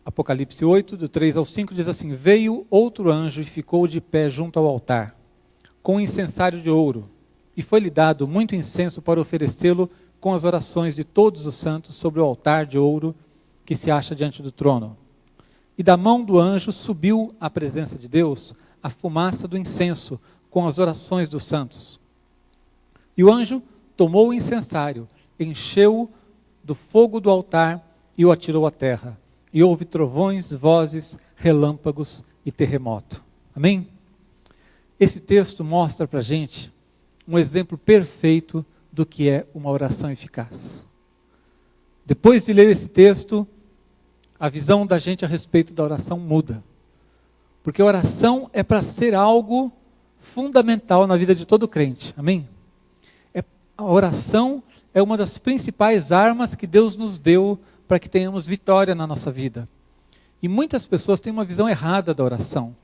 Apocalipse 8, do 3 ao 5, diz assim: Veio outro anjo e ficou de pé junto ao altar, com um incensário de ouro, e foi-lhe dado muito incenso para oferecê-lo com as orações de todos os santos sobre o altar de ouro que se acha diante do trono. E da mão do anjo subiu à presença de Deus a fumaça do incenso com as orações dos santos. E o anjo tomou o incensário, encheu-o do fogo do altar e o atirou à terra. E houve trovões, vozes, relâmpagos e terremoto. Amém? Esse texto mostra para a gente um exemplo perfeito do que é uma oração eficaz. Depois de ler esse texto, a visão da gente a respeito da oração muda. Porque a oração é para ser algo fundamental na vida de todo crente. Amém? A oração é uma das principais armas que Deus nos deu para que tenhamos vitória na nossa vida. E muitas pessoas têm uma visão errada da oração.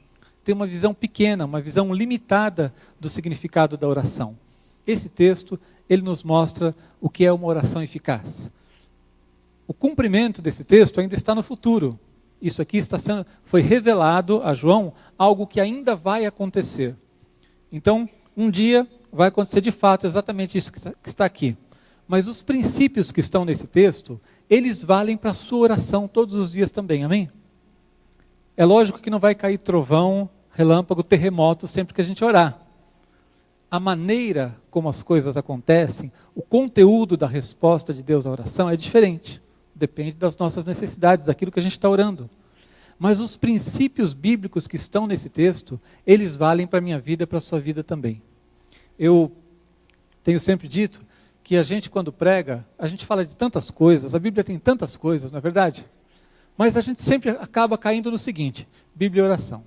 Têm uma visão pequena, uma visão limitada do significado da oração. Esse texto, ele nos mostra o que é uma oração eficaz. O cumprimento desse texto ainda está no futuro. Isso aqui foi revelado a João, algo que ainda vai acontecer. Então, um dia vai acontecer de fato exatamente isso que está aqui. Mas os princípios que estão nesse texto, eles valem para a sua oração todos os dias também, amém? É lógico que não vai cair trovão, relâmpago, terremoto sempre que a gente orar. A maneira como as coisas acontecem, o conteúdo da resposta de Deus à oração é diferente. Depende das nossas necessidades, daquilo que a gente está orando. Mas os princípios bíblicos que estão nesse texto, eles valem para a minha vida e para a sua vida também. Eu tenho sempre dito que a gente, quando prega, a gente fala de tantas coisas, a Bíblia tem tantas coisas, não é verdade? Mas a gente sempre acaba caindo no seguinte: Bíblia e oração.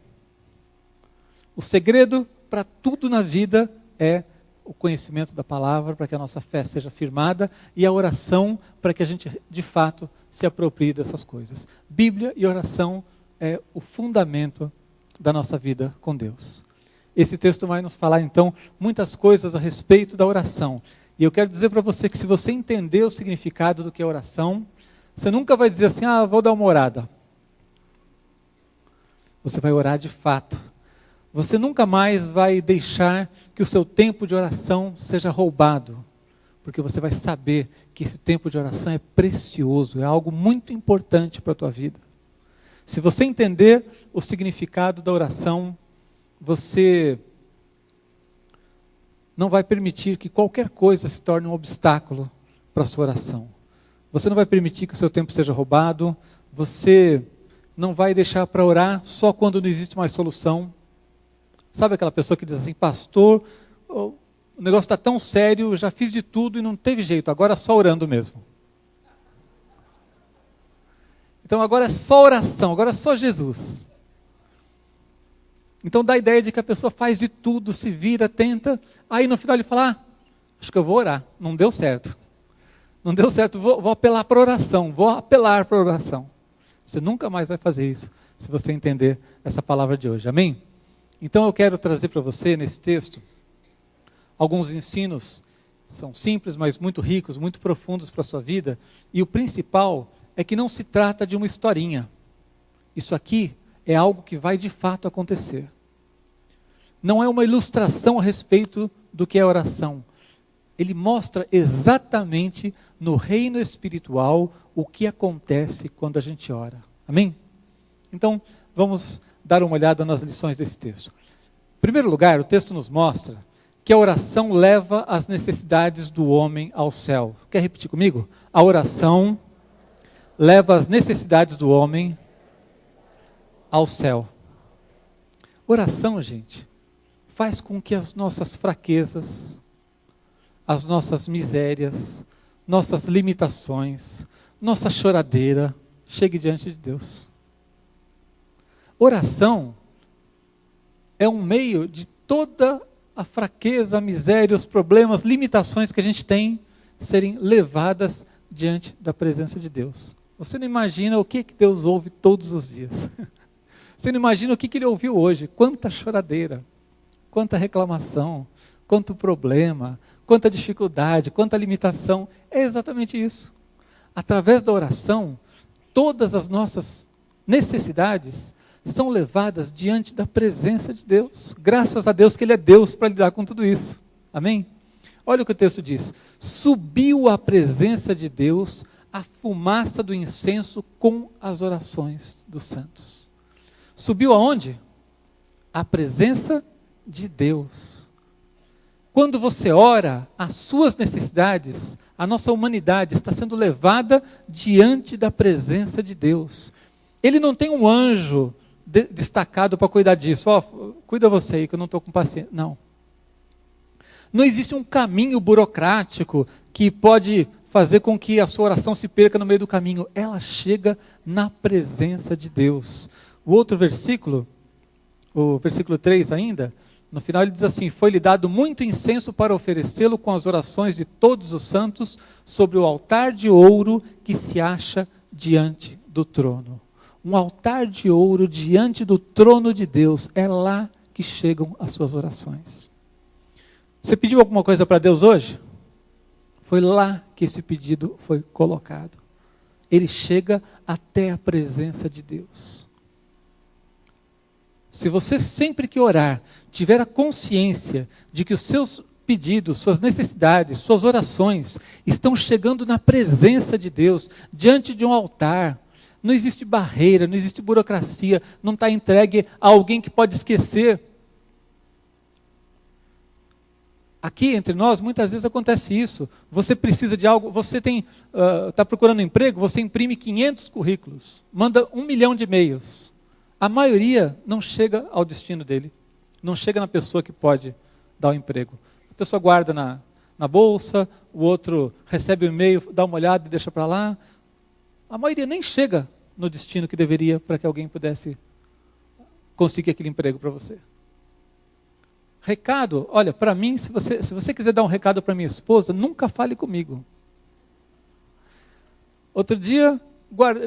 O segredo para tudo na vida é o conhecimento da palavra, para que a nossa fé seja firmada, e a oração, para que a gente, de fato, se aproprie dessas coisas. Bíblia e oração é o fundamento da nossa vida com Deus. Esse texto vai nos falar, então, muitas coisas a respeito da oração. E eu quero dizer para você que se você entender o significado do que é oração, você nunca vai dizer assim: vou dar uma orada. Você vai orar de fato. Você nunca mais vai deixar que o seu tempo de oração seja roubado. Porque você vai saber que esse tempo de oração é precioso, é algo muito importante para a tua vida. Se você entender o significado da oração, você não vai permitir que qualquer coisa se torne um obstáculo para a sua oração. Você não vai permitir que o seu tempo seja roubado, você não vai deixar para orar só quando não existe mais solução. Sabe aquela pessoa que diz assim: pastor, o negócio está tão sério, já fiz de tudo e não teve jeito, agora é só orando mesmo. Então agora é só oração, agora é só Jesus. Então dá a ideia de que a pessoa faz de tudo, se vira, tenta, aí no final ele fala: acho que eu vou orar, não deu certo. Não deu certo, vou apelar para oração, vou apelar para oração. Você nunca mais vai fazer isso, se você entender essa palavra de hoje, amém? Então eu quero trazer para você, nesse texto, alguns ensinos, são simples, mas muito ricos, muito profundos para a sua vida, e o principal é que não se trata de uma historinha. Isso aqui é algo que vai de fato acontecer. Não é uma ilustração a respeito do que é oração. Ele mostra exatamente no reino espiritual o que acontece quando a gente ora. Amém? Então, vamos dar uma olhada nas lições desse texto. Em primeiro lugar, o texto nos mostra que a oração leva as necessidades do homem ao céu. Quer repetir comigo? A oração leva as necessidades do homem ao céu. Oração, gente, faz com que as nossas fraquezas, as nossas misérias, nossas limitações, nossa choradeira chegue diante de Deus. Oração é um meio de toda a fraqueza, a miséria, os problemas, limitações que a gente tem serem levadas diante da presença de Deus. Você não imagina o que Deus ouve todos os dias. Você não imagina o que Ele ouviu hoje. Quanta choradeira, quanta reclamação, quanto problema, quanta dificuldade, quanta limitação. É exatamente isso. Através da oração, todas as nossas necessidades são levadas diante da presença de Deus. Graças a Deus que Ele é Deus para lidar com tudo isso. Amém? Olha o que o texto diz. Subiu à presença de Deus a fumaça do incenso com as orações dos santos. Subiu aonde? À presença de Deus. Quando você ora, as suas necessidades, a nossa humanidade está sendo levada diante da presença de Deus. Ele não tem um anjo destacado para cuidar disso. Cuida você aí que eu não estou com paciência. Não. Não existe um caminho burocrático que pode fazer com que a sua oração se perca no meio do caminho. Ela chega na presença de Deus. O outro versículo, o versículo 3 ainda, no final ele diz assim: foi-lhe dado muito incenso para oferecê-lo com as orações de todos os santos sobre o altar de ouro que se acha diante do trono. Um altar de ouro diante do trono de Deus. É lá que chegam as suas orações. Você pediu alguma coisa para Deus hoje? Foi lá que esse pedido foi colocado. Ele chega até a presença de Deus. Se você sempre que orar, tiver a consciência de que os seus pedidos, suas necessidades, suas orações estão chegando na presença de Deus, diante de um altar, não existe barreira, não existe burocracia, não está entregue a alguém que pode esquecer. Aqui entre nós, muitas vezes acontece isso. Você precisa de algo, você está procurando emprego, você imprime 500 currículos, manda 1 milhão de e-mails. A maioria não chega ao destino dele, não chega na pessoa que pode dar o emprego. A pessoa guarda na bolsa, o outro recebe o e-mail, dá uma olhada e deixa para lá. A maioria nem chega no destino que deveria para que alguém pudesse conseguir aquele emprego para você. Recado, olha, para mim, se você quiser dar um recado para minha esposa, nunca fale comigo. Outro dia,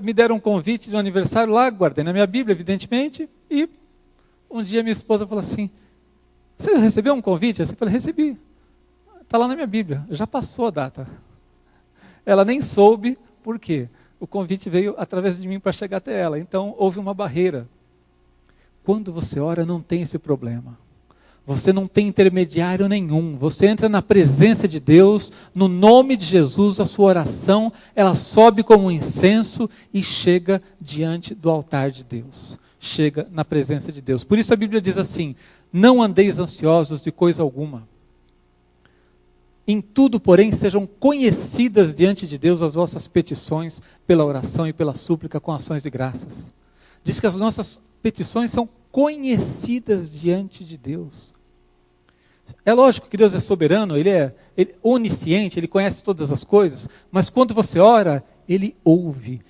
me deram um convite de um aniversário lá, guardei na minha Bíblia, evidentemente, e um dia minha esposa falou assim: você recebeu um convite? Eu falei: recebi. Está lá na minha Bíblia, já passou a data. Ela nem soube por quê. O convite veio através de mim para chegar até ela, então houve uma barreira. Quando você ora, não tem esse problema. Você não tem intermediário nenhum. Você entra na presença de Deus, no nome de Jesus, a sua oração, ela sobe como um incenso e chega diante do altar de Deus. Chega na presença de Deus. Por isso a Bíblia diz assim: não andeis ansiosos de coisa alguma. Em tudo, porém, sejam conhecidas diante de Deus as vossas petições pela oração e pela súplica com ações de graças. Diz que as nossas petições são conhecidas diante de Deus. É lógico que Deus é soberano, Ele é onisciente, Ele conhece todas as coisas, mas quando você ora, Ele ouve.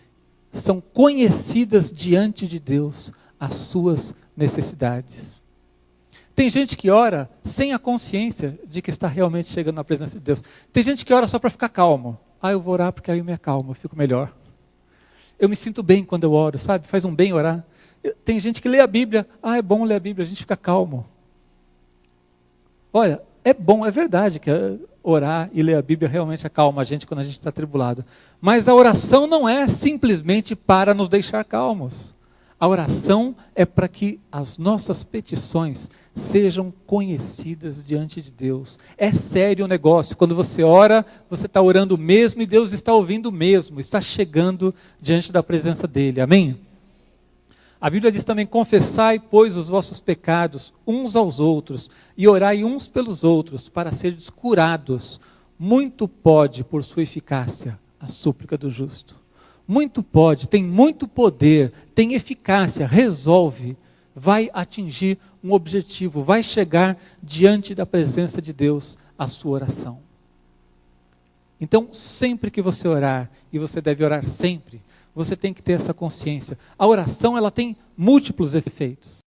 São conhecidas diante de Deus as suas necessidades. Tem gente que ora sem a consciência de que está realmente chegando na presença de Deus. Tem gente que ora só para ficar calmo. Eu vou orar porque aí eu me acalmo, eu fico melhor. Eu me sinto bem quando eu oro, sabe? Faz um bem orar. Tem gente que lê a Bíblia. É bom ler a Bíblia, a gente fica calmo. Olha, é bom, é verdade que orar e ler a Bíblia realmente acalma a gente quando a gente está atribulado. Mas a oração não é simplesmente para nos deixar calmos. A oração é para que as nossas petições sejam conhecidas diante de Deus. É sério o negócio. Quando você ora, você está orando mesmo e Deus está ouvindo mesmo. Está chegando diante da presença dEle. Amém? A Bíblia diz também: confessai, pois, os vossos pecados uns aos outros e orai uns pelos outros para seres curados. Muito pode, por sua eficácia, a súplica do justo. Muito pode, tem muito poder, tem eficácia, resolve, vai atingir um objetivo, vai chegar diante da presença de Deus a sua oração. Então, sempre que você orar, e você deve orar sempre, você tem que ter essa consciência. A oração, ela tem múltiplos efeitos.